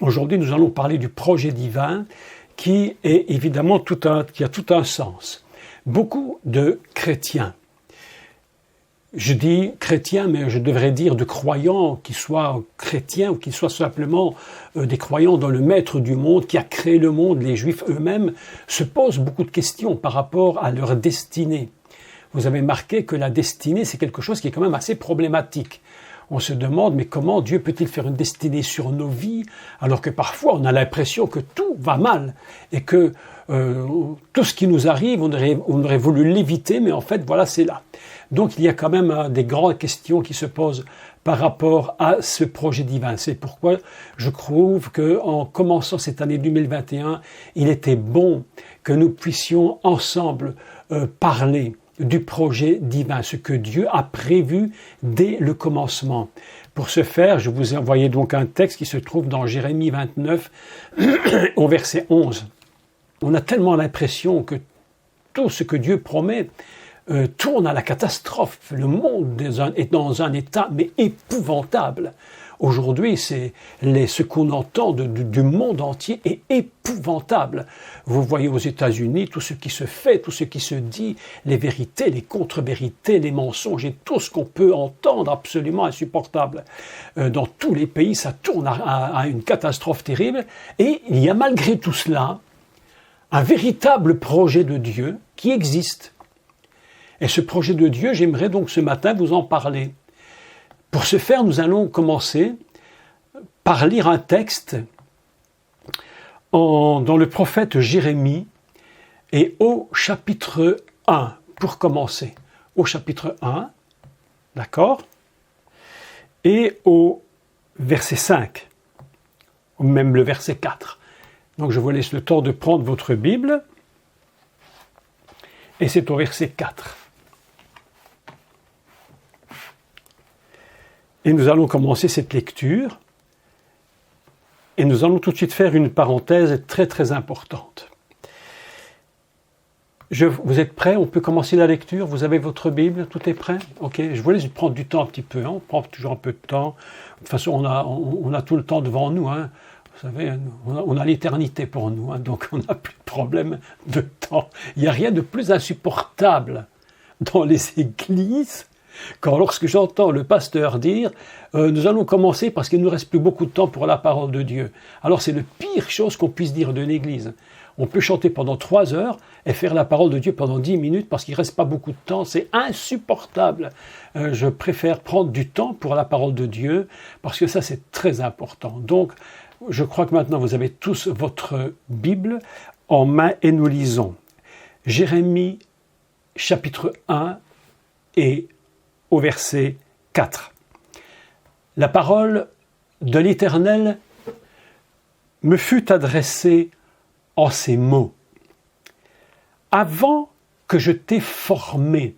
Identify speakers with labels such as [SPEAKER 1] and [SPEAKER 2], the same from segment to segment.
[SPEAKER 1] Aujourd'hui, nous allons parler du projet divin qui est évidemment qui a tout un sens. Beaucoup de chrétiens, je dis chrétiens, mais je devrais dire de croyants, qui soient chrétiens ou qui soient simplement des croyants dans le maître du monde, qui a créé le monde, les Juifs eux-mêmes, se posent beaucoup de questions par rapport à leur destinée. Vous avez remarqué que la destinée, c'est quelque chose qui est quand même assez problématique. On se demande, mais comment Dieu peut-il faire une destinée sur nos vies, alors que parfois on a l'impression que tout va mal, et que tout ce qui nous arrive, on aurait voulu l'éviter, mais en fait, voilà, c'est là. Donc il y a quand même des grandes questions qui se posent par rapport à ce projet divin. C'est pourquoi je trouve qu'en commençant cette année 2021, il était bon que nous puissions ensemble parler du projet divin, ce que Dieu a prévu dès le commencement. Pour ce faire, je vous ai envoyé donc un texte qui se trouve dans Jérémie 29, au verset 11. On a tellement l'impression que tout ce que Dieu promet tourne à la catastrophe. Le monde est dans un état mais épouvantable. Aujourd'hui, ce qu'on entend du monde entier est épouvantable. Vous voyez aux États-Unis tout ce qui se fait, tout ce qui se dit, les vérités, les contre-vérités, les mensonges et tout ce qu'on peut entendre absolument insupportable. Dans tous les pays, ça tourne à une catastrophe terrible. Et il y a malgré tout cela un véritable projet de Dieu qui existe. Et ce projet de Dieu, j'aimerais donc ce matin vous en parler. Pour ce faire, nous allons commencer par lire un texte dans le prophète Jérémie et au chapitre 1, pour commencer. Au chapitre 1, d'accord, et au verset 5, ou même le verset 4. Donc je vous laisse le temps de prendre votre Bible, et c'est au verset 4. Et nous allons commencer cette lecture et nous allons tout de suite faire une parenthèse très très importante. Vous êtes prêts? On peut commencer la lecture? Vous avez votre Bible? Tout est prêt? Ok, je vous laisse prendre du temps un petit peu. Hein. On prend toujours un peu de temps. De toute façon, on a tout le temps devant nous. Hein. Vous savez, on a l'éternité pour nous. Hein. Donc on n'a plus de problème de temps. Il n'y a rien de plus insupportable dans les églises quand lorsque j'entends le pasteur dire nous allons commencer parce qu'il ne nous reste plus beaucoup de temps pour la parole de Dieu. Alors c'est la pire chose qu'on puisse dire d'une église. On peut chanter pendant 3 heures et faire la parole de Dieu pendant 10 minutes parce qu'il ne reste pas beaucoup de temps. C'est insupportable. Je préfère prendre du temps pour la parole de Dieu parce que ça c'est très important. Donc je crois que maintenant vous avez tous votre Bible en main et nous lisons Jérémie chapitre 1 et au verset 4. La parole de l'Éternel me fut adressée en ces mots. Avant que je t'ai formé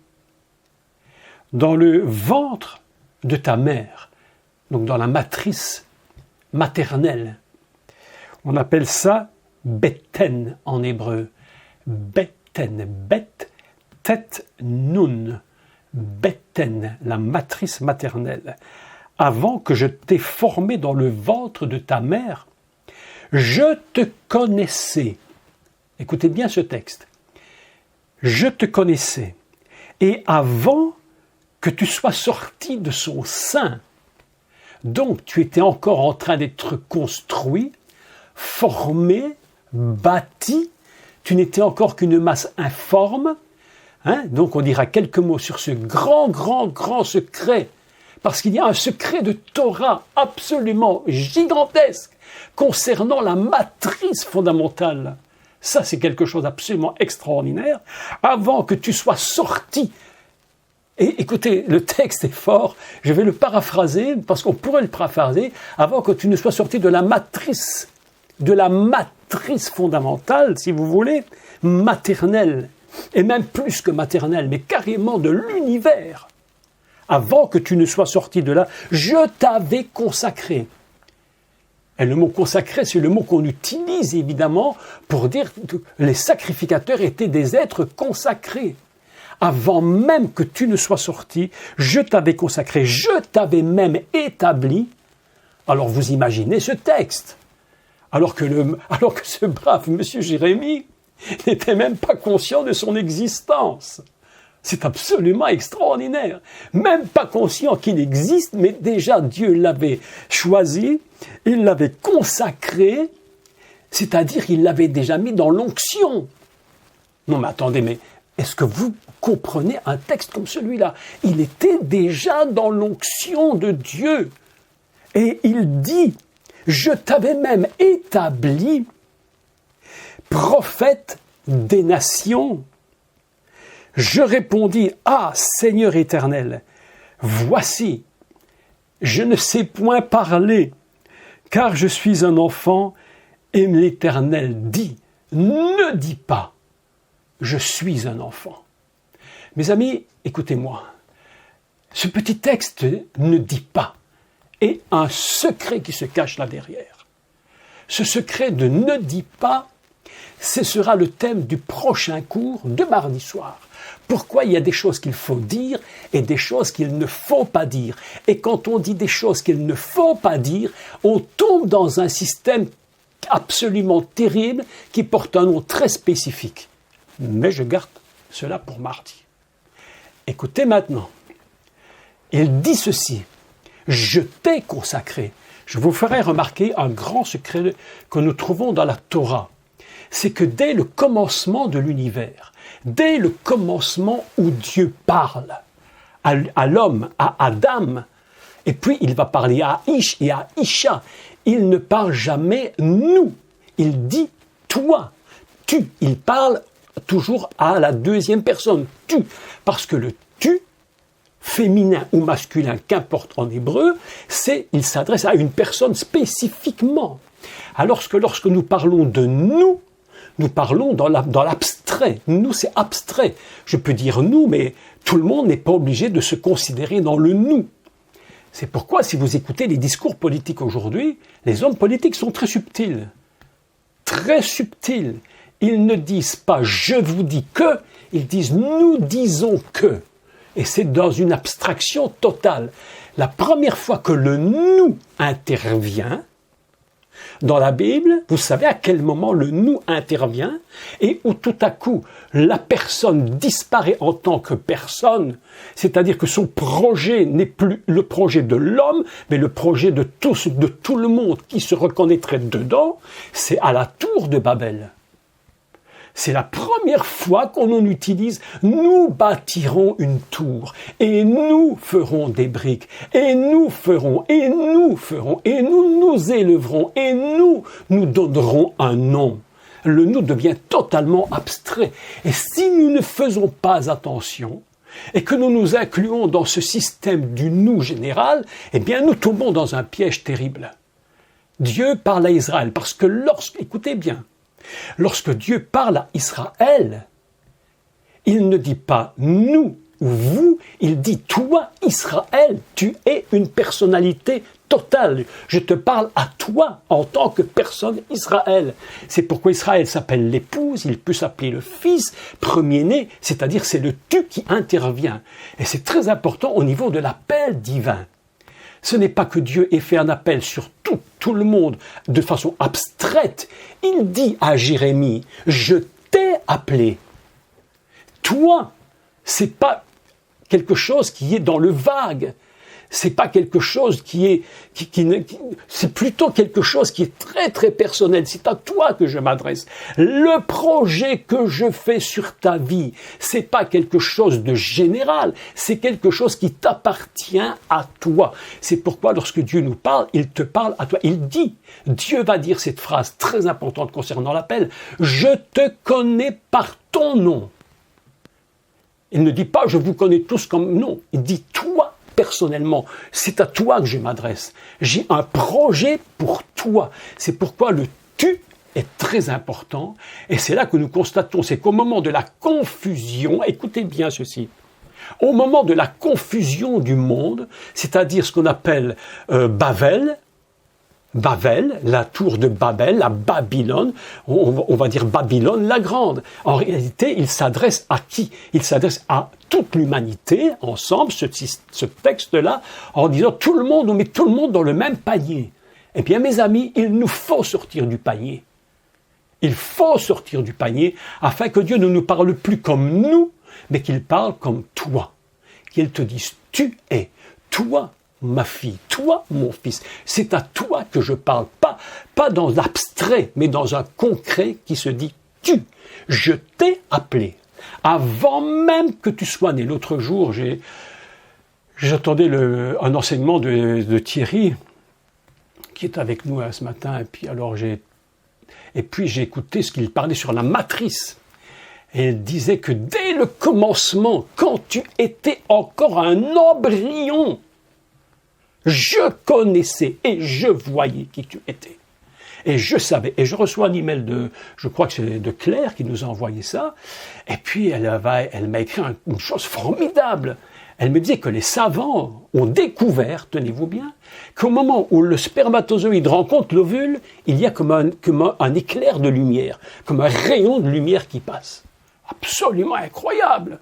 [SPEAKER 1] dans le ventre de ta mère, donc dans la matrice maternelle, on appelle ça Beten en hébreu. Beten, Bet, Tet, Nun. Beten, la matrice maternelle. Avant que je t'ai formé dans le ventre de ta mère, je te connaissais. Écoutez bien ce texte. Je te connaissais. Et avant que tu sois sorti de son sein, donc tu étais encore en train d'être construit, formé, bâti, tu n'étais encore qu'une masse informe. Hein? Donc on dira quelques mots sur ce grand secret, parce qu'il y a un secret de Torah absolument gigantesque concernant la matrice fondamentale. Ça c'est quelque chose d'absolument extraordinaire. Avant que tu sois sorti, et écoutez, le texte est fort, je vais le paraphraser, parce qu'on pourrait le paraphraser, avant que tu ne sois sorti de la matrice fondamentale, si vous voulez, maternelle. Et même plus que maternelle, mais carrément de l'univers. Avant que tu ne sois sorti de là, je t'avais consacré. Et le mot consacré, c'est le mot qu'on utilise évidemment pour dire que les sacrificateurs étaient des êtres consacrés. Avant même que tu ne sois sorti, je t'avais consacré, je t'avais même établi. Alors vous imaginez ce texte. alors que ce brave monsieur Jérémie n'était même pas conscient de son existence. C'est absolument extraordinaire. Même pas conscient qu'il existe, mais déjà Dieu l'avait choisi, il l'avait consacré, c'est-à-dire qu'il l'avait déjà mis dans l'onction. Non mais attendez, mais est-ce que vous comprenez un texte comme celui-là? Il était déjà dans l'onction de Dieu. Et il dit, je t'avais même établi prophète des nations. Je répondis, ah, Seigneur éternel, voici, je ne sais point parler, car je suis un enfant, et l'Éternel dit, ne dis pas, je suis un enfant. Mes amis, écoutez-moi, ce petit texte ne dit pas, et un secret qui se cache là derrière. Ce secret de ne dis pas, ce sera le thème du prochain cours de mardi soir. Pourquoi il y a des choses qu'il faut dire et des choses qu'il ne faut pas dire. Et quand on dit des choses qu'il ne faut pas dire, on tombe dans un système absolument terrible qui porte un nom très spécifique. Mais je garde cela pour mardi. Écoutez maintenant. Il dit ceci. Je t'ai consacré. Je vous ferai remarquer un grand secret que nous trouvons dans la Torah. C'est que dès le commencement de l'univers, dès le commencement où Dieu parle à l'homme, à Adam, et puis il va parler à Ish et à Isha, il ne parle jamais nous, il dit toi, tu, il parle toujours à la deuxième personne, tu, parce que le tu, féminin ou masculin, qu'importe en hébreu, il s'adresse à une personne spécifiquement. Alors que lorsque nous parlons de nous parlons dans l'abstrait. Nous, c'est abstrait. Je peux dire nous, mais tout le monde n'est pas obligé de se considérer dans le nous. C'est pourquoi, si vous écoutez les discours politiques aujourd'hui, les hommes politiques sont très subtils. Très subtils. Ils ne disent pas « je vous dis que », ils disent « nous disons que ». Et c'est dans une abstraction totale. La première fois que le « nous » intervient, dans la Bible, vous savez à quel moment le nous intervient et où tout à coup la personne disparaît en tant que personne, c'est-à-dire que son projet n'est plus le projet de l'homme, mais le projet de tout le monde qui se reconnaîtrait dedans, c'est à la tour de Babel. C'est la première fois qu'on en utilise « nous bâtirons une tour, et nous ferons des briques, et nous ferons, et nous ferons, et nous nous élèverons, et nous nous donnerons un nom ». Le « nous » devient totalement abstrait. Et si nous ne faisons pas attention, et que nous nous incluons dans ce système du « nous » général, eh bien nous tombons dans un piège terrible. Dieu parle à Israël, parce que écoutez bien, lorsque Dieu parle à Israël, il ne dit pas « nous » ou « vous », il dit « toi, Israël, tu es une personnalité totale. Je te parle à toi en tant que personne Israël. » C'est pourquoi Israël s'appelle l'épouse, il peut s'appeler le fils, premier-né, c'est-à-dire c'est le « tu » qui intervient. Et c'est très important au niveau de l'appel divin. Ce n'est pas que Dieu ait fait un appel sur tout le monde de façon abstraite. Il dit à Jérémie, « Je t'ai appelé. » Toi, c'est pas quelque chose qui est dans le vague. C'est pas quelque chose c'est plutôt quelque chose qui est très très personnel. C'est à toi que je m'adresse. Le projet que je fais sur ta vie, c'est pas quelque chose de général. C'est quelque chose qui t'appartient à toi. C'est pourquoi lorsque Dieu nous parle, il te parle à toi. Il dit, Dieu va dire cette phrase très importante concernant l'appel. Je te connais par ton nom. Il ne dit pas je vous connais tous comme nom. Il dit toi. Personnellement, c'est à toi que je m'adresse. J'ai un projet pour toi. C'est pourquoi le « tu » est très important. Et c'est là que nous constatons, c'est qu'au moment de la confusion, écoutez bien ceci, au moment de la confusion du monde, c'est-à-dire ce qu'on appelle Babel, la tour de Babel, la Babylone, on va dire Babylone la grande. En réalité, il s'adresse à qui? Il s'adresse à toute l'humanité, ensemble, ce texte-là, en disant tout le monde, on met tout le monde dans le même panier. Eh bien, mes amis, il nous faut sortir du panier. Il faut sortir du panier afin que Dieu ne nous parle plus comme nous, mais qu'il parle comme toi. Qu'il te dise, tu es, toi, ma fille, toi, mon fils. C'est à toi que je parle, pas dans l'abstrait, mais dans un concret qui se dit, tu. Je t'ai appelé. Avant même que tu sois né. L'autre jour, j'attendais un enseignement de Thierry, qui est avec nous ce matin, et puis j'ai écouté ce qu'il parlait sur la matrice. Et il disait que dès le commencement, quand tu étais encore un embryon, je connaissais et je voyais qui tu étais. Et je savais. Et je reçois un email je crois que c'est de Claire qui nous a envoyé ça. Et puis elle m'a écrit une chose formidable. Elle me disait que les savants ont découvert, tenez-vous bien, qu'au moment où le spermatozoïde rencontre l'ovule, il y a comme un éclair de lumière, comme un rayon de lumière qui passe. Absolument incroyable.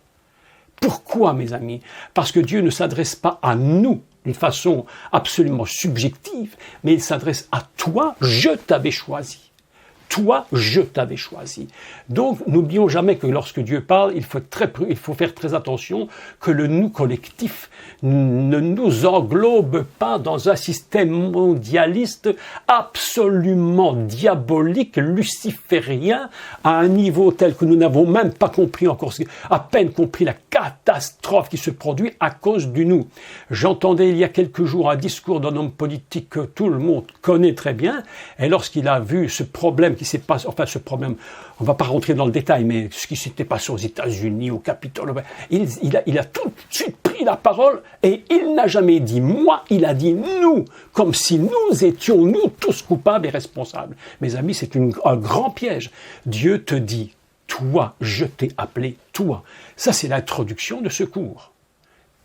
[SPEAKER 1] Pourquoi, mes amis? Parce que Dieu ne s'adresse pas à nous d'une façon absolument subjective, mais il s'adresse à toi, je t'avais choisi. Toi, je t'avais choisi. Donc, n'oublions jamais que lorsque Dieu parle, il faut faire très attention que le nous collectif ne nous englobe pas dans un système mondialiste absolument diabolique, luciférien, à un niveau tel que nous n'avons même pas compris encore, à peine compris la catastrophe qui se produit à cause du nous. J'entendais il y a quelques jours un discours d'un homme politique que tout le monde connaît très bien, et lorsqu'il a vu ce problème qui s'est passé, enfin ce problème, on ne va pas rentrer dans le détail, mais ce qui s'était passé aux États-Unis, au Capitole, il a tout de suite pris la parole et il n'a jamais dit moi, il a dit nous, comme si nous étions nous tous coupables et responsables. Mes amis, c'est un grand piège. Dieu te dit, toi, je t'ai appelé, toi. Ça, c'est l'introduction de ce cours.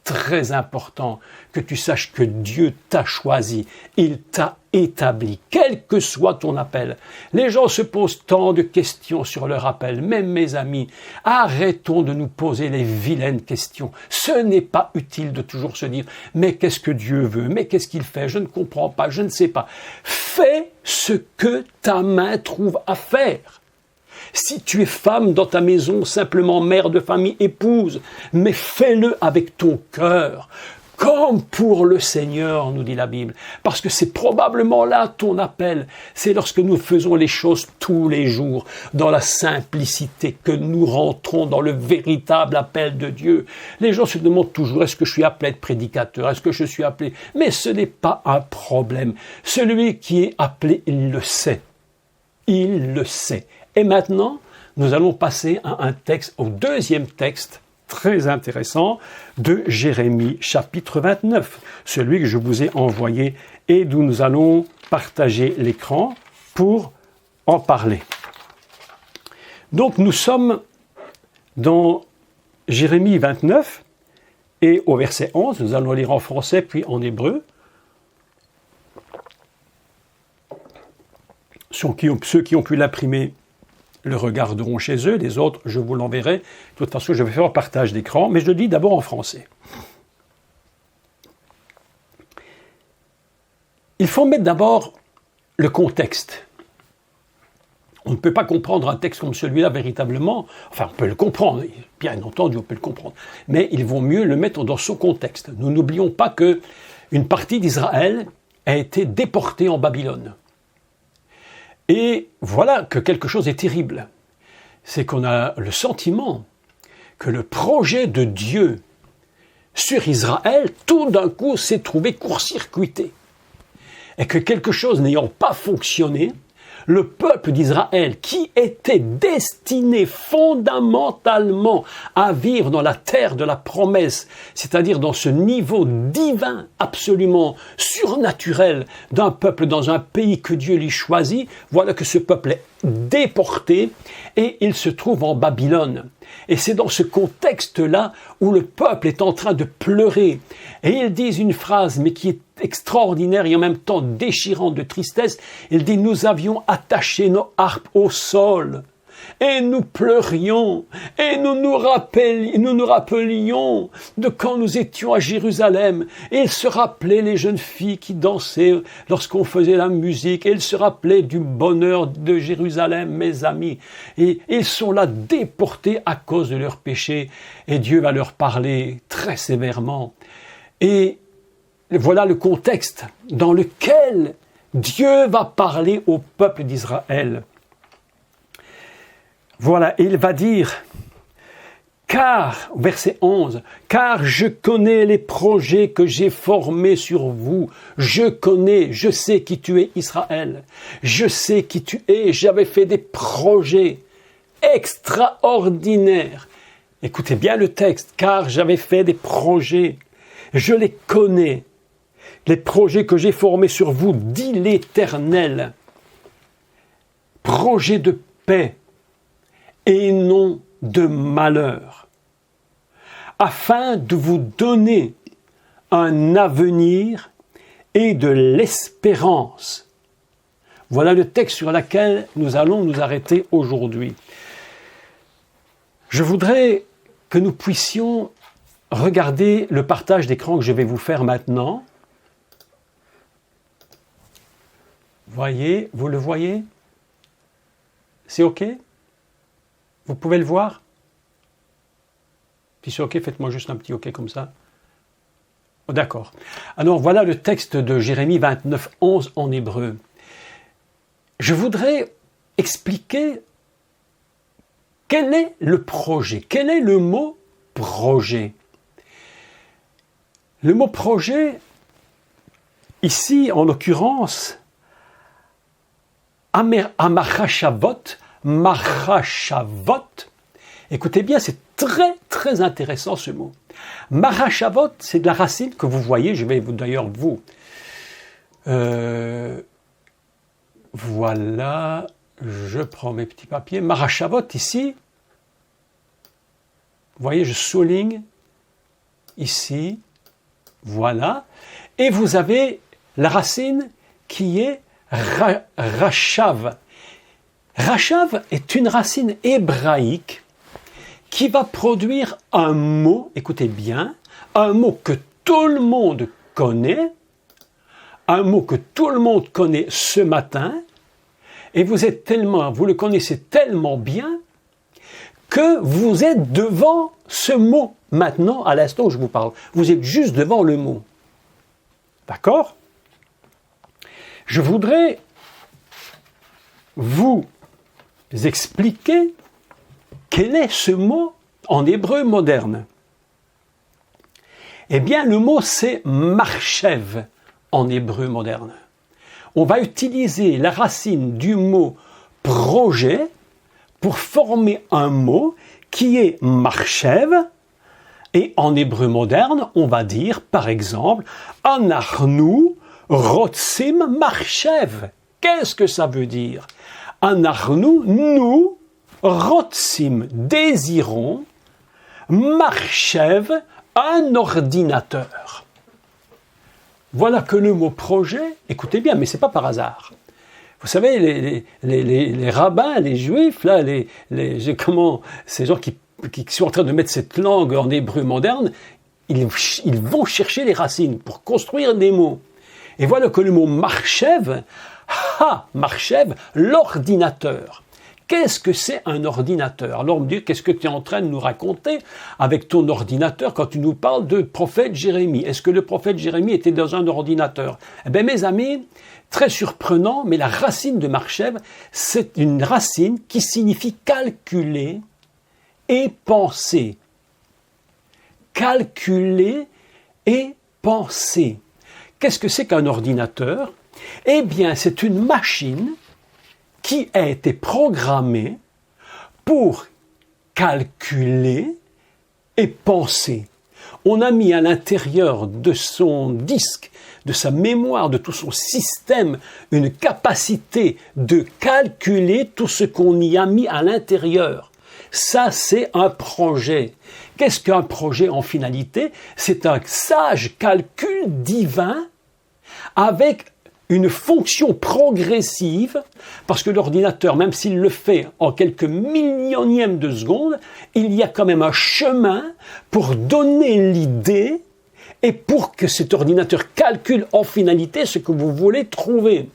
[SPEAKER 1] Très important que tu saches que Dieu t'a choisi, il t'a établi, quel que soit ton appel. Les gens se posent tant de questions sur leur appel, même mes amis, arrêtons de nous poser les vilaines questions. Ce n'est pas utile de toujours se dire « mais qu'est-ce que Dieu veut? Mais qu'est-ce qu'il fait? Je ne comprends pas, je ne sais pas. » Fais ce que ta main trouve à faire. Si tu es femme dans ta maison, simplement mère de famille, épouse, mais fais-le avec ton cœur, comme pour le Seigneur, nous dit la Bible. Parce que c'est probablement là ton appel. C'est lorsque nous faisons les choses tous les jours, dans la simplicité, que nous rentrons dans le véritable appel de Dieu. Les gens se demandent toujours, est-ce que je suis appelé à être prédicateur? Est-ce que je suis appelé? Mais ce n'est pas un problème. Celui qui est appelé, il le sait. Il le sait. Et maintenant, nous allons passer à au deuxième texte très intéressant de Jérémie, chapitre 29, celui que je vous ai envoyé et d'où nous allons partager l'écran pour en parler. Donc nous sommes dans Jérémie 29 et au verset 11, nous allons lire en français puis en hébreu. Ceux qui ont pu l'imprimer le regarderont chez eux, les autres, je vous l'enverrai. De toute façon, je vais faire un partage d'écran, mais je le dis d'abord en français. Il faut mettre d'abord le contexte. On ne peut pas comprendre un texte comme celui-là véritablement. Enfin, on peut le comprendre, bien entendu, on peut le comprendre. Mais il vaut mieux le mettre dans son contexte. Nous n'oublions pas qu'une partie d'Israël a été déportée en Babylone. Et voilà que quelque chose est terrible. C'est qu'on a le sentiment que le projet de Dieu sur Israël, tout d'un coup, s'est trouvé court-circuité. Et que quelque chose n'ayant pas fonctionné, le peuple d'Israël, qui était destiné fondamentalement à vivre dans la terre de la promesse, c'est-à-dire dans ce niveau divin absolument surnaturel d'un peuple dans un pays que Dieu lui choisit, voilà que ce peuple est déporté et il se trouve en Babylone. Et c'est dans ce contexte-là où le peuple est en train de pleurer. Et ils disent une phrase, mais qui est extraordinaire et en même temps déchirante de tristesse. Il dit, nous avions attaché nos harpes au sol et nous pleurions, et nous nous rappelions de quand nous étions à Jérusalem. Et il se rappelait les jeunes filles qui dansaient lorsqu'on faisait la musique, et il se rappelait du bonheur de Jérusalem, mes amis. Et ils sont là déportés à cause de leurs péchés, et Dieu va leur parler très sévèrement. Et voilà le contexte dans lequel Dieu va parler au peuple d'Israël. Voilà, et il va dire, car, verset 11, « Car je connais les projets que j'ai formés sur vous. Je sais qui tu es, Israël. Je sais qui tu es. J'avais fait des projets extraordinaires. » Écoutez bien le texte, « Car j'avais fait des projets. Je les connais. Les projets que j'ai formés sur vous, dit l'Éternel. Projets de paix et non de malheur, afin de vous donner un avenir et de l'espérance. » Voilà le texte sur lequel nous allons nous arrêter aujourd'hui. Je voudrais que nous puissions regarder le partage d'écran que je vais vous faire maintenant. Voyez, vous le voyez? C'est OK? Vous pouvez le voir? Si c'est OK, faites-moi juste un petit OK comme ça. Oh, d'accord. Alors voilà le texte de Jérémie 29, 11 en hébreu. Je voudrais expliquer quel est le projet, quel est le mot projet. Le mot projet, ici en l'occurrence, Amachashavot, écoutez bien, c'est très intéressant ce mot. Mahashavot, c'est de la racine que vous voyez, je vais d'ailleurs vous... voilà, je prends mes petits papiers. Mahashavot ici, vous voyez, je souligne ici, voilà, et vous avez la racine qui est Rachav. Rachav est une racine hébraïque qui va produire un mot, écoutez bien, un mot que tout le monde connaît, un mot que tout le monde connaît ce matin, et vous le connaissez tellement bien que vous êtes devant ce mot maintenant, à l'instant où je vous parle. Vous êtes juste devant le mot. D'accord ? Je voudrais vous expliquer quel est ce mot en hébreu moderne. Eh bien, le mot c'est marchev en hébreu moderne. On va utiliser la racine du mot projet pour former un mot qui est marchev. Et en hébreu moderne, on va dire, par exemple, anachnu rotzim marchev. Qu'est-ce que ça veut dire? Anachnu, nous, rotzim, désirons, marchev, un ordinateur. Voilà que le mot projet, écoutez bien, mais c'est pas par hasard. Vous savez, les rabbins, les juifs, là, ces gens qui sont en train de mettre cette langue en hébreu moderne, ils vont chercher les racines pour construire des mots. Et voilà que le mot marchev, marchev, l'ordinateur. Qu'est-ce que c'est un ordinateur? Alors on me dit, qu'est-ce que tu es en train de nous raconter avec ton ordinateur quand tu nous parles de prophète Jérémie? Est-ce que le prophète Jérémie était dans un ordinateur? Eh bien mes amis, très surprenant, mais la racine de marchev, c'est une racine qui signifie calculer et penser. Calculer et penser. Qu'est-ce que c'est qu'un ordinateur? Eh bien, c'est une machine qui a été programmée pour calculer et penser. On a mis à l'intérieur de son disque, de sa mémoire, de tout son système, une capacité de calculer tout ce qu'on y a mis à l'intérieur. Ça, c'est un projet. Qu'est-ce qu'un projet en finalité? C'est un sage calcul divin avec une fonction progressive, parce que l'ordinateur, même s'il le fait en quelques millionièmes de seconde, il y a quand même un chemin pour donner l'idée et pour que cet ordinateur calcule en finalité ce que vous voulez trouver.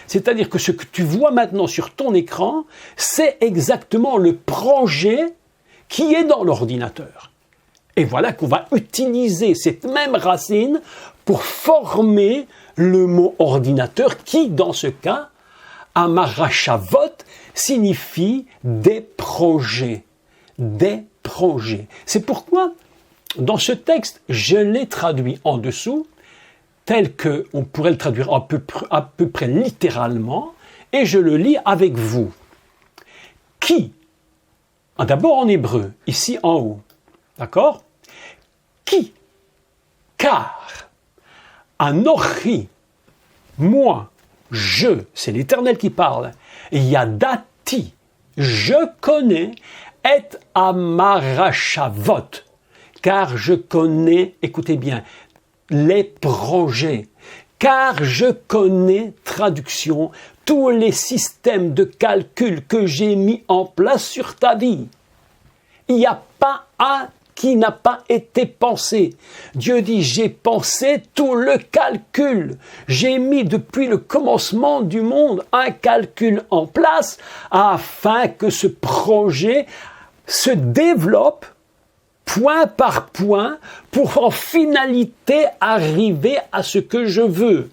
[SPEAKER 1] C'est-à-dire que ce que tu vois maintenant sur ton écran, c'est exactement le projet qui est dans l'ordinateur. Et voilà qu'on va utiliser cette même racine pour former le mot ordinateur qui, dans ce cas, amarachavot, signifie des projets. Des projets. C'est pourquoi, dans ce texte, je l'ai traduit en dessous, tel qu'on pourrait le traduire à peu près littéralement, et je le lis avec vous. Qui, d'abord en hébreu, ici en haut, d'accord? Qui, car, Anochi, moi, je, c'est l'Éternel qui parle, Yadati, je connais, et amarachavot, car je connais, écoutez bien, les projets, car je connais, traduction, tous les systèmes de calcul que j'ai mis en place sur ta vie. Il n'y a pas un qui n'a pas été pensé. Dieu dit, j'ai pensé tout le calcul. J'ai mis depuis le commencement du monde un calcul en place afin que ce projet se développe point par point pour en finalité arriver à ce que je veux.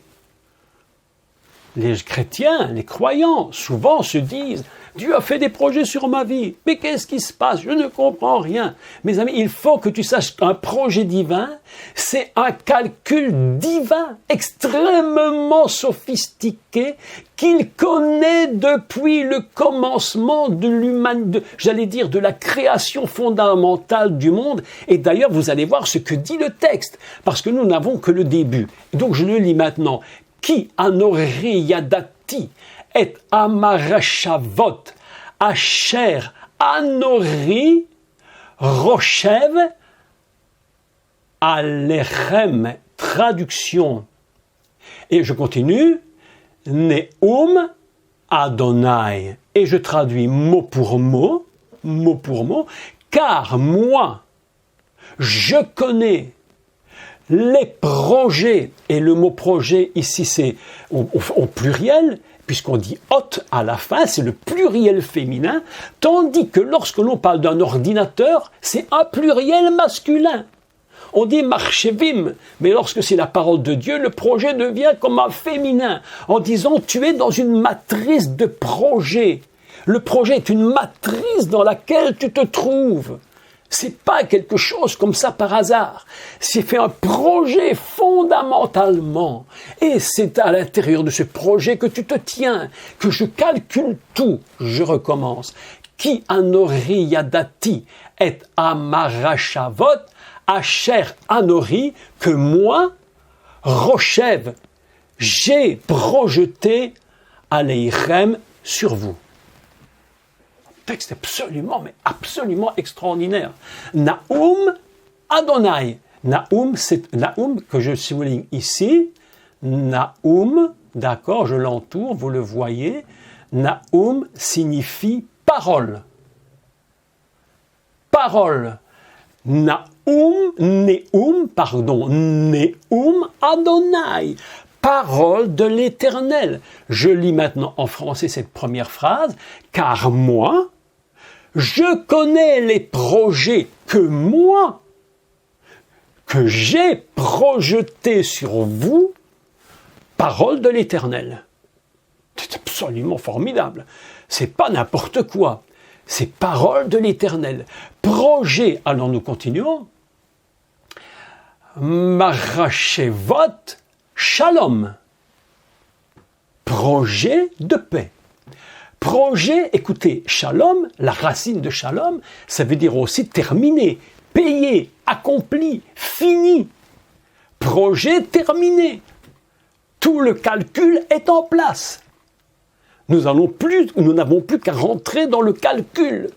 [SPEAKER 1] Les chrétiens, les croyants, souvent se disent « Dieu a fait des projets sur ma vie, mais qu'est-ce qui se passe? Je ne comprends rien. » Mes amis, il faut que tu saches qu'un projet divin, c'est un calcul divin, extrêmement sophistiqué, qu'il connaît depuis le commencement de l'humanité, j'allais dire de la création fondamentale du monde. Et d'ailleurs, vous allez voir ce que dit le texte, parce que nous n'avons que le début. Donc je le lis maintenant. Qui anori yadati et amarachavot asher anori rochev alechem. Traduction. Et je continue. Neum Adonai. Et je traduis mot pour mot, car moi, je connais les projets, et le mot projet ici c'est au pluriel, puisqu'on dit hot à la fin, c'est le pluriel féminin, tandis que lorsque l'on parle d'un ordinateur, c'est un pluriel masculin. On dit marchevim, mais lorsque c'est la parole de Dieu, le projet devient comme un féminin, en disant tu es dans une matrice de projet. Le projet est une matrice dans laquelle tu te trouves. C'est pas quelque chose comme ça par hasard. C'est fait un projet fondamentalement. Et c'est à l'intérieur de ce projet que tu te tiens, que je calcule tout. Je recommence. Qui anori yadati et amarachavot asher anori, que moi, Rochev, j'ai projeté aleichem sur vous. Texte absolument extraordinaire. Naum Adonai. Naum, c'est Naum que je souligne ici. Naum, d'accord, je l'entoure, vous le voyez. Naum signifie parole. Parole. Neum Adonai. Parole de l'Éternel. Je lis maintenant en français cette première phrase. Car moi, je connais les projets que j'ai projetés sur vous, parole de l'Éternel. C'est absolument formidable. C'est pas n'importe quoi. C'est parole de l'Éternel. Projet, alors nous continuons. Marachevot Shalom. Projet de paix. Projet, écoutez, shalom, la racine de shalom, ça veut dire aussi terminé, payé, accompli, fini. Projet terminé. Tout le calcul est en place. Nous n'avons plus qu'à rentrer dans le calcul.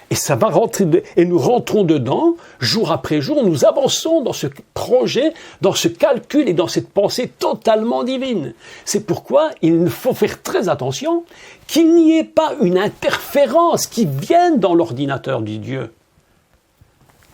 [SPEAKER 1] Et ça va rentrer, et nous rentrons dedans, jour après jour, nous avançons dans ce projet, dans ce calcul et dans cette pensée totalement divine. C'est pourquoi il faut faire très attention qu'il n'y ait pas une interférence qui vienne dans l'ordinateur du Dieu.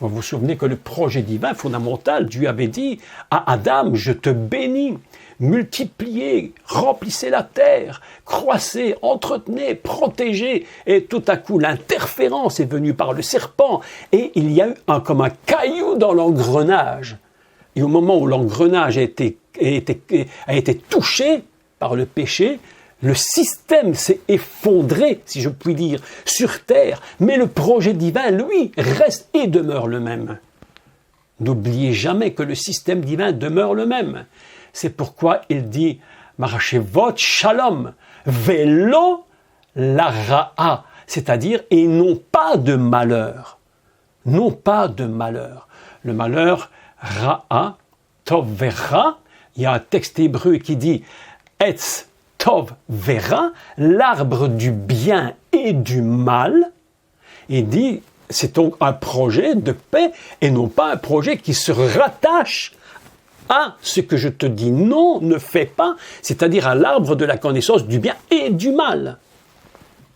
[SPEAKER 1] Vous vous souvenez que le projet divin fondamental, Dieu avait dit à Adam, je te bénis, multipliez, remplissez la terre, croissez, entretenez, protégez. Et tout à coup, l'interférence est venue par le serpent et il y a eu comme un caillou dans l'engrenage. Et au moment où l'engrenage a été touché par le péché, le système s'est effondré, si je puis dire, sur terre, mais le projet divin, lui, reste et demeure le même. N'oubliez jamais que le système divin demeure le même. C'est pourquoi il dit « Marachevot shalom, velo lara'a », c'est-à-dire « et non pas de malheur ». Non pas de malheur. Le malheur, ra'a, tov vera, il y a un texte hébreu qui dit « etz Tov vera, l'arbre du bien et du mal, et dit, c'est donc un projet de paix et non pas un projet qui se rattache à ce que je te dis non, ne fais pas, c'est-à-dire à l'arbre de la connaissance du bien et du mal.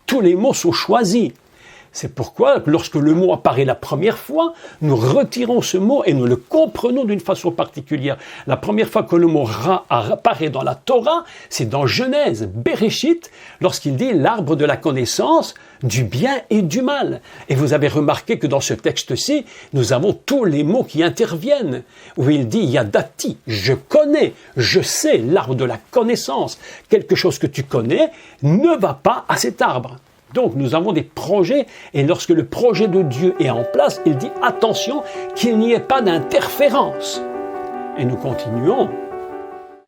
[SPEAKER 1] Tous les mots sont choisis. C'est pourquoi, lorsque le mot apparaît la première fois, nous retirons ce mot et nous le comprenons d'une façon particulière. La première fois que le mot « ra » apparaît dans la Torah, c'est dans Genèse, Bereshit, lorsqu'il dit l'arbre de la connaissance du bien et du mal. Et vous avez remarqué que dans ce texte-ci, nous avons tous les mots qui interviennent, où il dit « yadati », je connais, je sais, l'arbre de la connaissance. Quelque chose que tu connais ne va pas à cet arbre. Donc nous avons des projets, et lorsque le projet de Dieu est en place, il dit attention qu'il n'y ait pas d'interférence. Et nous continuons